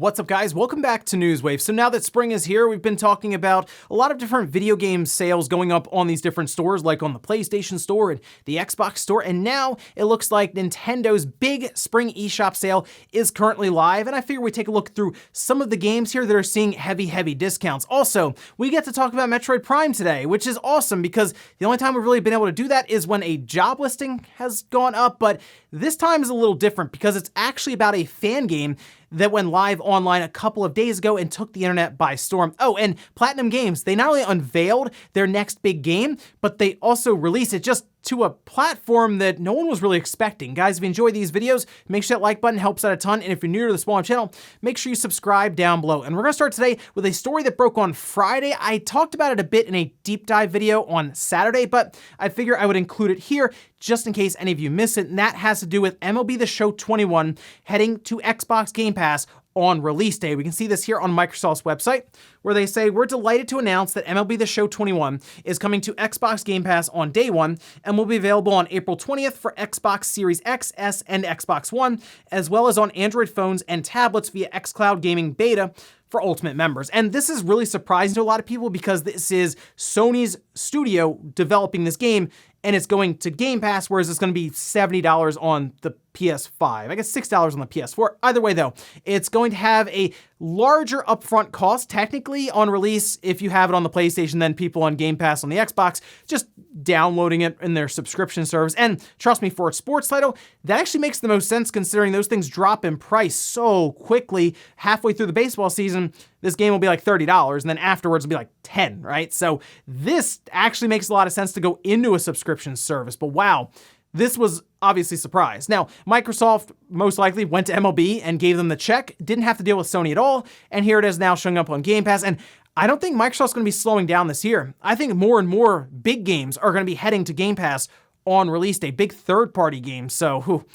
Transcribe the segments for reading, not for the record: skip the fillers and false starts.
What's up, guys? Welcome back to Newswave. So now that spring is here, we've been talking about a lot of different video game sales going up on these different stores, like on the PlayStation Store and the Xbox Store, and now it looks like Nintendo's big spring eShop sale is currently live, and I figure we take a look through some of the games here that are seeing heavy discounts. Also, we get to talk about Metroid Prime today, which is awesome because the only time we've really been able to do that is when a job listing has gone up, but this time is a little different because it's actually about a fan game that went live online a couple of days ago and took the internet by storm. Oh, and Platinum Games, they not only unveiled their next big game, but they also released it just to a platform that no one was really expecting. Guys, if you enjoy these videos, make sure that like button helps out a ton, and if you're new to the smaller channel, make sure you subscribe down below. And we're gonna start today with a story that broke on Friday. I talked about it a bit in a deep dive video on Saturday, but I figure I would include it here just in case any of you miss it, and that has to do with MLB The Show 21 heading to Xbox Game Pass on release day. We can see this here on Microsoft's website, where they say, "We're delighted to announce that MLB The Show 21 is coming to Xbox Game Pass on day one and will be available on April 20th for Xbox Series X, S, and Xbox One, as well as on Android phones and tablets via xCloud Gaming Beta for Ultimate members." And this is really surprising to a lot of people because this is Sony's studio developing this game, and it's going to Game Pass, whereas it's going to be $70 on the PS5. I guess $6 on the PS4. Either way, though, it's going to have a larger upfront cost, technically, on release if you have it on the PlayStation than people on Game Pass on the Xbox, just downloading it in their subscription service. And trust me, for a sports title, that actually makes the most sense considering those things drop in price so quickly. Halfway through the baseball season, this game will be like $30, and then afterwards it'll be like 10, right? So this actually makes a lot of sense to go into a subscription service, but wow, this was obviously a surprise. Now, Microsoft most likely went to MLB and gave them the check, didn't have to deal with Sony at all, and here it is now showing up on Game Pass, and I don't think Microsoft's gonna be slowing down this year. I think more and more big games are gonna be heading to Game Pass on release day, big third-party games, so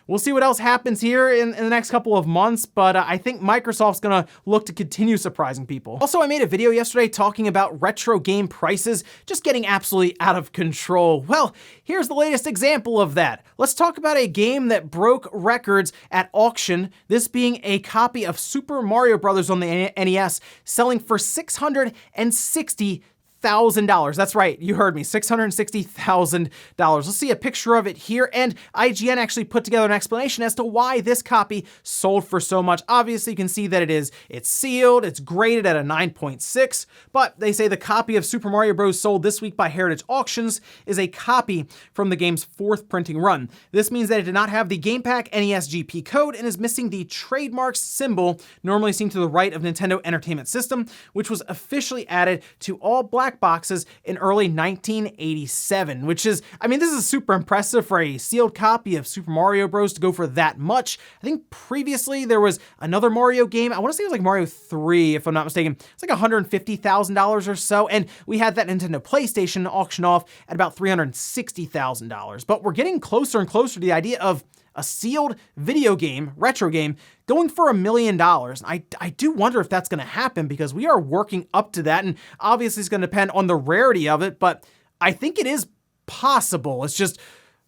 we'll see what else happens here in the next couple of months, but I think Microsoft's gonna look to continue surprising people. Also, I made a video yesterday talking about retro game prices just getting absolutely out of control. Well, here's the latest example of that. Let's talk about a game that broke records at auction, this being a copy of Super Mario Bros. On the NES, selling for $660,000. That's right, you heard me, $660,000. Let's see a picture of it here, and IGN actually put together an explanation as to why this copy sold for so much. Obviously, you can see that it's sealed, it's graded at a 9.6, but they say the copy of Super Mario Bros. Sold this week by Heritage Auctions is a copy from the game's 4th printing run. This means that it did not have the GamePak NES-GP code and is missing the trademark symbol normally seen to the right of Nintendo Entertainment System, which was officially added to all black boxes in early 1987, which is, I mean, this is super impressive for a sealed copy of Super Mario Bros. To go for that much. I think previously there was another Mario game, I want to say it was like Mario 3, if I'm not mistaken. It's like $150,000 or so, and we had that Nintendo PlayStation auction off at about $360,000. But we're getting closer and closer to the idea of a sealed video game, retro game, going for $1 million. I do wonder if that's gonna happen because we are working up to that, and obviously it's gonna depend on the rarity of it, but I think it is possible. It's just,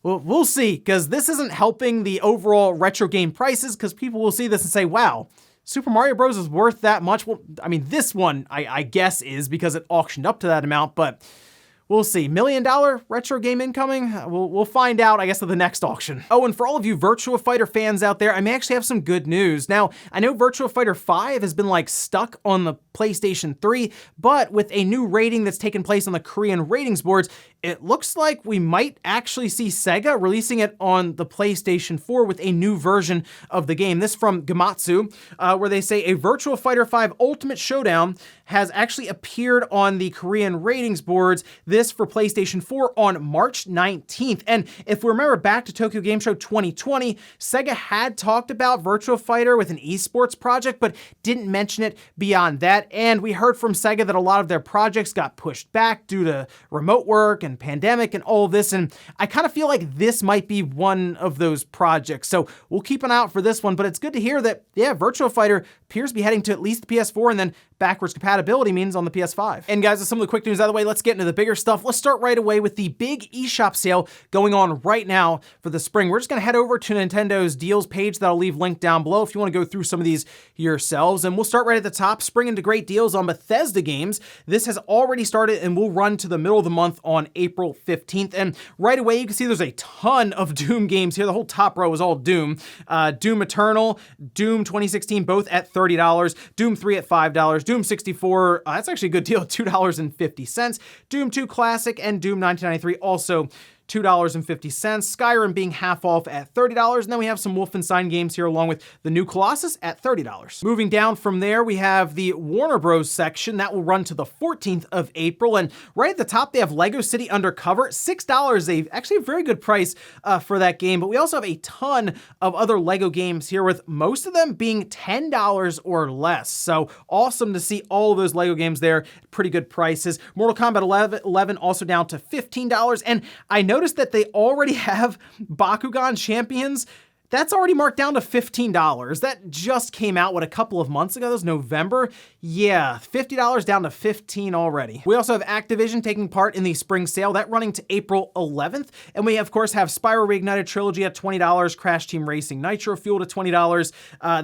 well, we'll see, because this isn't helping the overall retro game prices, because people will see this and say, wow, Super Mario Bros. Is worth that much? Well, I mean, this one, I guess is because it auctioned up to that amount, but we'll see. $1 million retro game incoming? We'll find out, I guess, at the next auction. Oh, and for all of you Virtua Fighter fans out there, I may actually have some good news. Now, I know Virtua Fighter 5 has been like stuck on the PlayStation 3, but with a new rating that's taken place on the Korean ratings boards, it looks like we might actually see Sega releasing it on the PlayStation 4 with a new version of the game. This from Gamatsu, where they say a Virtua Fighter 5 Ultimate Showdown has actually appeared on the Korean ratings boards, this for PlayStation 4 on March 19th. And if we remember back to Tokyo Game Show 2020, Sega had talked about Virtua Fighter with an esports project, but didn't mention it beyond that. And we heard from Sega that a lot of their projects got pushed back due to remote work and pandemic and all of this. And I kind of feel like this might be one of those projects. So we'll keep an eye out for this one, but it's good to hear that, yeah, Virtua Fighter appears to be heading to at least the PS4, and then backwards compatibility means on the PS5. And guys, with some of the quick news out of the way, let's get into the bigger stuff. Let's start right away with the big eShop sale going on right now for the spring. We're just gonna head over to Nintendo's deals page that I'll leave linked down below if you wanna go through some of these yourselves. And we'll start right at the top, spring into great deals on Bethesda games. This has already started and will run to the middle of the month on April 15th. And right away, you can see there's a ton of Doom games here. The whole top row is all Doom. Doom Eternal, Doom 2016, both at $30. Doom 3 at $5. Doom 64, that's actually a good deal, $2.50. Doom 2 Classic and Doom 1993 also $2.50. Skyrim being half off at $30. And then we have some Wolfenstein games here along with the new Colossus at $30. Moving down from there, we have the Warner Bros. Section. That will run to the 14th of April. And right at the top, they have Lego City Undercover, $6. Actually a very good price for that game. But we also have a ton of other Lego games here with most of them being $10 or less. So awesome to see all of those Lego games there. Pretty good prices. Mortal Kombat 11 also down to $15. And I noticed that they already have Bakugan Champions. That's already marked down to $15. That just came out, a couple of months ago? That was November? Yeah, $50 down to $15 already. We also have Activision taking part in the spring sale, that running to April 11th. And we, of course, have Spyro Reignited Trilogy at $20, Crash Team Racing Nitro Fuel to $20.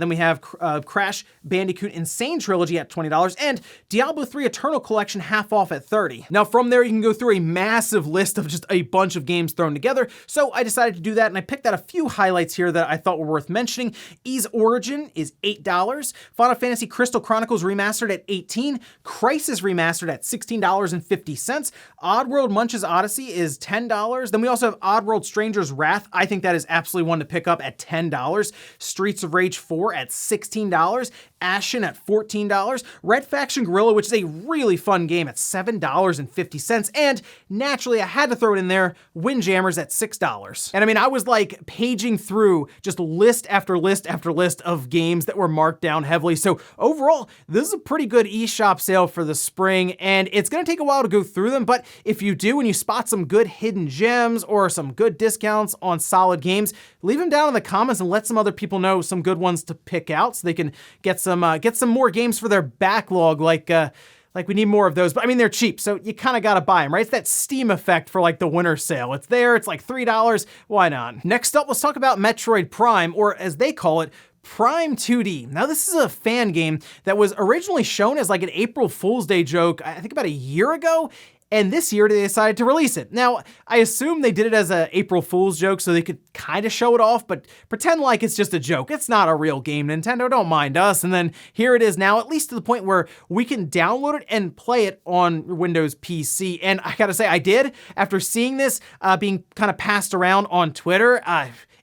Then we have Crash Bandicoot Insane Trilogy at $20, and Diablo 3 Eternal Collection half off at $30. Now, from there, you can go through a massive list of just a bunch of games thrown together. So I decided to do that, and I picked out a few highlights here that I thought were worth mentioning. Ys Origin is $8. Final Fantasy Crystal Chronicles Remastered at $18. Crisis Remastered at $16.50. Oddworld Munch's Odyssey is $10. Then we also have Oddworld Stranger's Wrath. I think that is absolutely one to pick up at $10. Streets of Rage 4 at $16. Ashen at $14. Red Faction Guerrilla, which is a really fun game, at $7.50. And naturally, I had to throw it in there, Windjammers at $6. And I mean, I was like paging through just list after list after list of games that were marked down heavily. So overall, this is a pretty good eShop sale for the spring, and it's gonna take a while to go through them, but if you do and you spot some good hidden gems or some good discounts on solid games, leave them down in the comments and let some other people know some good ones to pick out so they can get some more games for their backlog, like we need more of those. But I mean, they're cheap, so you kind of got to buy them, right? It's that Steam effect for like the winter sale. It's there, it's like $3, why not? Next up, let's talk about Metroid Prime, or as they call it, Prime 2D. Now, this is a fan game that was originally shown as like an April Fool's Day joke, I think about a year ago. And this year they decided to release it. Now, I assume they did it as an April Fool's joke so they could kind of show it off, but pretend like it's just a joke. It's not a real game, Nintendo, don't mind us. And then here it is now, at least to the point where we can download it and play it on Windows PC. And I gotta say, I did, after seeing this being kind of passed around on Twitter,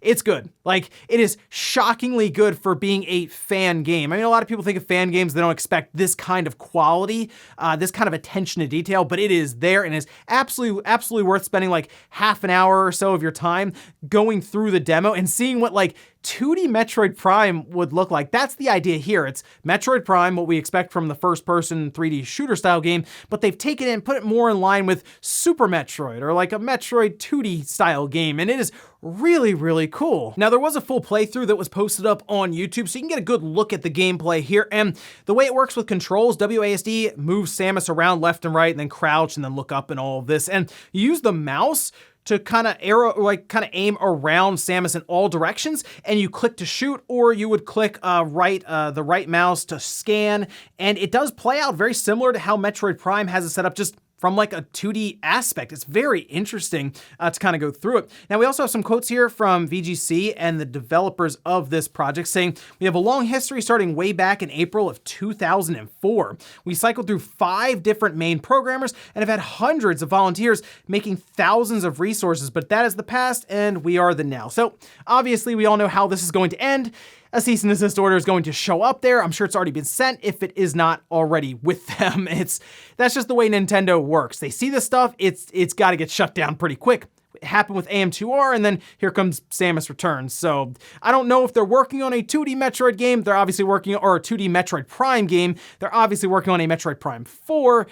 it's good. Like, it is shockingly good for being a fan game. I mean, a lot of people think of fan games, they don't expect this kind of quality, this kind of attention to detail, but it is there and is absolutely worth spending like half an hour or so of your time going through the demo and seeing what like 2D Metroid Prime would look like. That's the idea here. It's Metroid Prime, what we expect from the first-person 3D shooter style game, but they've taken it and put it more in line with Super Metroid or like a Metroid 2D style game, and it is really, really cool. Now, there was a full playthrough that was posted up on YouTube, so you can get a good look at the gameplay here, and the way it works with controls, WASD moves Samus around left and right, and then crouch, and then look up and all of this, and you use the mouse to kind of aim around Samus in all directions, and you click to shoot, or you would click the right mouse to scan, and it does play out very similar to how Metroid Prime has it set up, just from like a 2D aspect. It's very interesting to kind of go through it. Now, we also have some quotes here from VGC and the developers of this project saying, "We have a long history starting way back in April of 2004. We cycled through 5 different main programmers and have had hundreds of volunteers making thousands of resources, but that is the past and we are the now." So obviously we all know how this is going to end. A cease and desist order is going to show up there. I'm sure it's already been sent if it is not already with them. That's just the way Nintendo works. They see this stuff, it's got to get shut down pretty quick. It happened with AM2R, and then here comes Samus Returns. So I don't know if they're working on a 2D Metroid game. They're obviously working, or a 2D Metroid Prime game. They're obviously working on a Metroid Prime 4.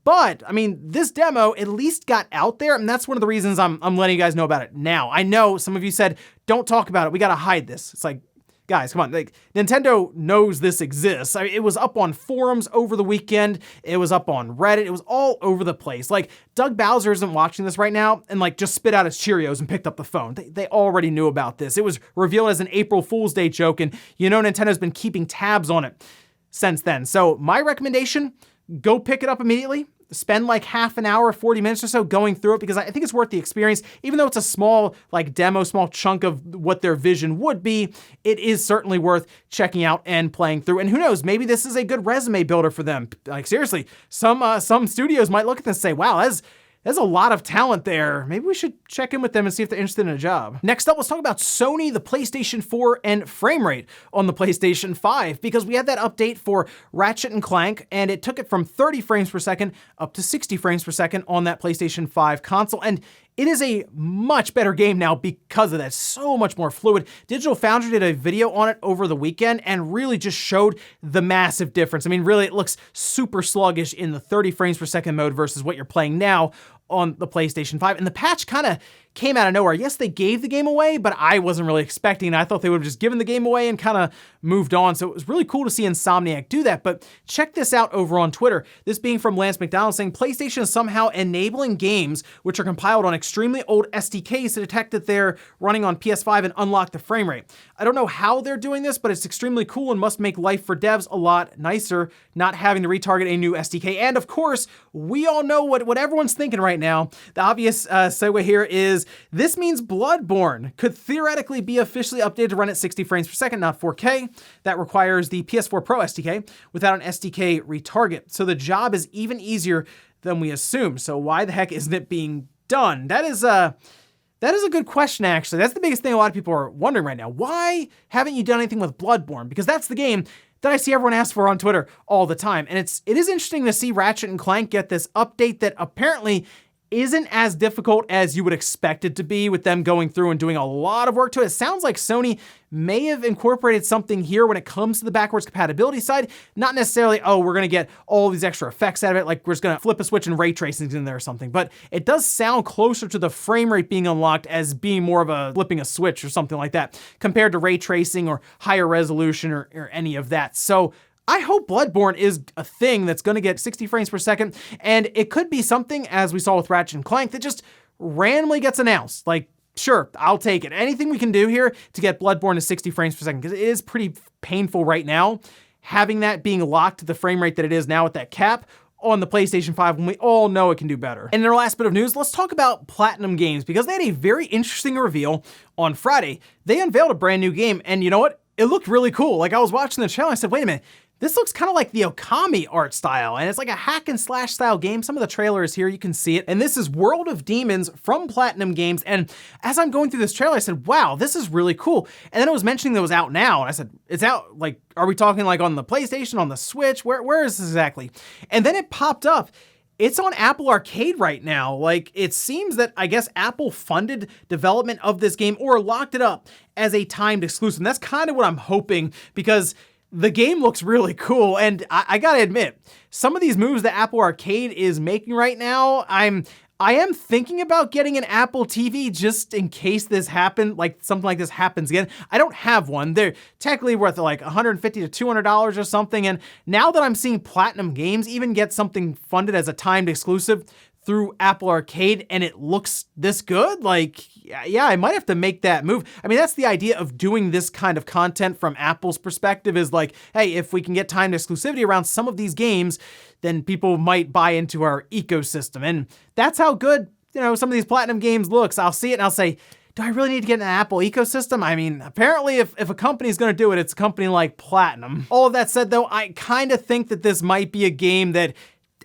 But, I mean, this demo at least got out there, and that's one of the reasons I'm letting you guys know about it now. I know some of you said, don't talk about it, we gotta hide this. It's like, guys, come on, like, Nintendo knows this exists. I mean, it was up on forums over the weekend. It was up on Reddit. It was all over the place. Like, Doug Bowser isn't watching this right now and like just spit out his Cheerios and picked up the phone. They already knew about this. It was revealed as an April Fool's Day joke, and you know Nintendo's been keeping tabs on it since then. So my recommendation, go pick it up immediately. Spend like half an hour, 40 minutes or so going through it, because I think it's worth the experience. Even though it's a small like demo, small chunk of what their vision would be, it is certainly worth checking out and playing through. And who knows, maybe this is a good resume builder for them. Like seriously, some studios might look at this and say, wow, there's a lot of talent there. Maybe we should check in with them and see if they're interested in a job. Next up, let's talk about Sony, the PlayStation 4, and frame rate on the PlayStation 5, because we had that update for Ratchet & Clank, and it took it from 30 frames per second up to 60 frames per second on that PlayStation 5 console. And it is a much better game now because of that. So much more fluid. Digital Foundry did a video on it over the weekend and really just showed the massive difference. I mean, really, it looks super sluggish in the 30 frames per second mode versus what you're playing now on the PlayStation 5. And the patch kind of came out of nowhere. Yes, they gave the game away, but I wasn't really expecting it. I thought they would have just given the game away and kind of moved on. So it was really cool to see Insomniac do that. But check this out over on Twitter. This being from Lance McDonald saying PlayStation is somehow enabling games which are compiled on extremely old SDKs to detect that they're running on PS5 and unlock the frame rate. I don't know how they're doing this, but it's extremely cool and must make life for devs a lot nicer, not having to retarget a new SDK. And of course, we all know what everyone's thinking right now. The obvious segue here is this means Bloodborne could theoretically be officially updated to run at 60 frames per second, not 4K. That requires the PS4 Pro SDK without an SDK retarget. So the job is even easier than we assumed. So why the heck isn't it being done? That is a good question, actually. That's the biggest thing a lot of people are wondering right now. Why haven't you done anything with Bloodborne? Because that's the game that I see everyone ask for on Twitter all the time. And it is interesting to see Ratchet & Clank get this update that apparently isn't as difficult as you would expect it to be, with them going through and doing a lot of work to it. It sounds like Sony may have incorporated something here when it comes to the backwards compatibility side. Not necessarily, oh, we're going to get all these extra effects out of it, like we're just going to flip a switch and ray tracing's in there or something. But it does sound closer to the frame rate being unlocked as being more of a flipping a switch or something like that, compared to ray tracing or higher resolution or any of that. So I hope Bloodborne is a thing that's going to get 60 frames per second, and it could be something, as we saw with Ratchet & Clank, that just randomly gets announced. Like, sure, I'll take it. Anything we can do here to get Bloodborne to 60 frames per second, because it is pretty painful right now, having that being locked to the frame rate that it is now with that cap on the PlayStation 5 when we all know it can do better. And in our last bit of news, let's talk about Platinum Games, because they had a very interesting reveal on Friday. They unveiled a brand new game, and you know what? It looked really cool. Like, I was watching the channel, I said, wait a minute, this looks kind of like the Okami art style, and it's like a hack and slash style game. Some of the trailer is here, you can see it. And this is World of Demons from Platinum Games. And as I'm going through this trailer, I said, wow, this is really cool. And then it was mentioning that it was out now. And I said, it's out, like, are we talking like on the PlayStation, on the Switch? Where is this exactly? And then it popped up. It's on Apple Arcade right now. Like, it seems that, I guess, Apple funded development of this game or locked it up as a timed exclusive. And that's kind of what I'm hoping, because the game looks really cool, and I gotta admit, some of these moves that Apple Arcade is making right now, I am thinking about getting an Apple TV just in case this happens, like something like this happens again. I don't have one. They're technically worth like $150 to $200 or something, and now that I'm seeing Platinum Games even get something funded as a timed exclusive through Apple Arcade, and it looks this good, like, yeah, I might have to make that move. I mean, that's the idea of doing this kind of content from Apple's perspective, is like, hey, if we can get timed exclusivity around some of these games, then people might buy into our ecosystem. And that's how good, you know, some of these Platinum games looks. I'll see it and I'll say, do I really need to get an Apple ecosystem? I mean, apparently if a company's gonna do it, it's a company like Platinum. All of that said though, I kind of think that this might be a game that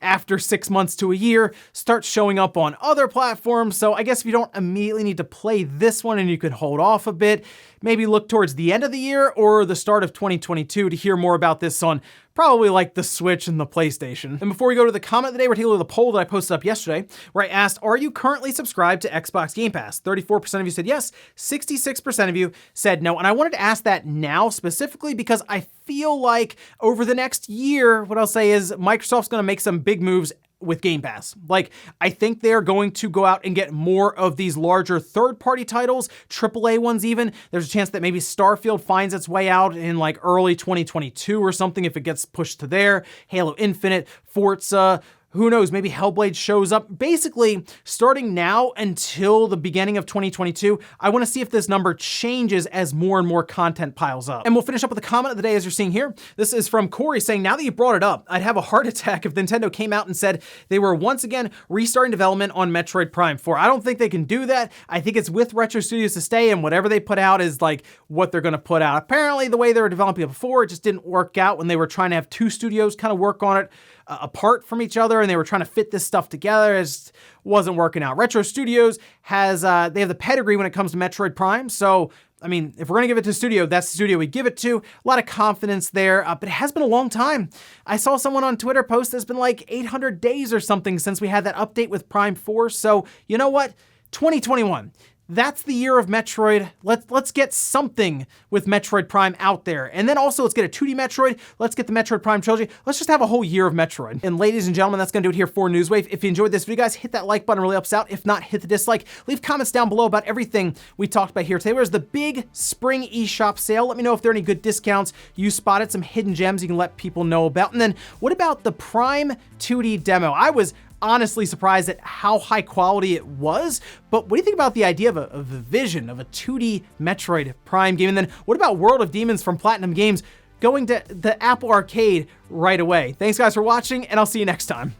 after 6 months to a year, start showing up on other platforms. So I guess if you don't immediately need to play this one and you could hold off a bit, maybe look towards the end of the year or the start of 2022 to hear more about this on probably like the Switch and the PlayStation. And before we go to the comment of the day, we're taking a look at the poll that I posted up yesterday, where I asked, are you currently subscribed to Xbox Game Pass? 34% of you said yes, 66% of you said no. And I wanted to ask that now specifically because I feel like over the next year, what I'll say is Microsoft's gonna make some big moves with Game Pass. Like, I think they're going to go out and get more of these larger third-party titles, AAA ones even. There's a chance that maybe Starfield finds its way out in like early 2022 or something if it gets pushed to there. Halo Infinite, Forza, who knows, maybe Hellblade shows up. Basically, starting now until the beginning of 2022, I want to see if this number changes as more and more content piles up. And we'll finish up with a comment of the day as you're seeing here. This is from Corey saying, now that you brought it up, I'd have a heart attack if Nintendo came out and said they were once again restarting development on Metroid Prime 4. I don't think they can do that. I think it's with Retro Studios to stay, and whatever they put out is like what they're going to put out. Apparently, the way they were developing it before, it just didn't work out when they were trying to have two studios kind of work on it apart from each other, and they were trying to fit this stuff together. It just wasn't working out. Retro Studios has, they have the pedigree when it comes to Metroid Prime, so I mean, if we're gonna give it to a studio, that's the studio we give it to. A lot of confidence there, but it has been a long time. I saw someone on Twitter post it's been like 800 days or something since we had that update with Prime 4, so you know what? 2021. That's the year of Metroid. Let's get something with Metroid Prime out there. And then also let's get a 2D Metroid. Let's get the Metroid Prime trilogy. Let's just have a whole year of Metroid. And ladies and gentlemen, that's gonna do it here for Newswave. If you enjoyed this video, guys, hit that like button, really helps out. If not, hit the dislike. Leave comments down below about everything we talked about here today. Where's the big spring eShop sale? Let me know if there are any good discounts. You spotted some hidden gems you can let people know about. And then what about the Prime 2D demo? I was honestly surprised at how high quality it was, but what do you think about the idea of a vision of a 2D Metroid Prime game? And then what about World of Demons from Platinum Games going to the Apple Arcade right away? Thanks guys for watching, and I'll see you next time.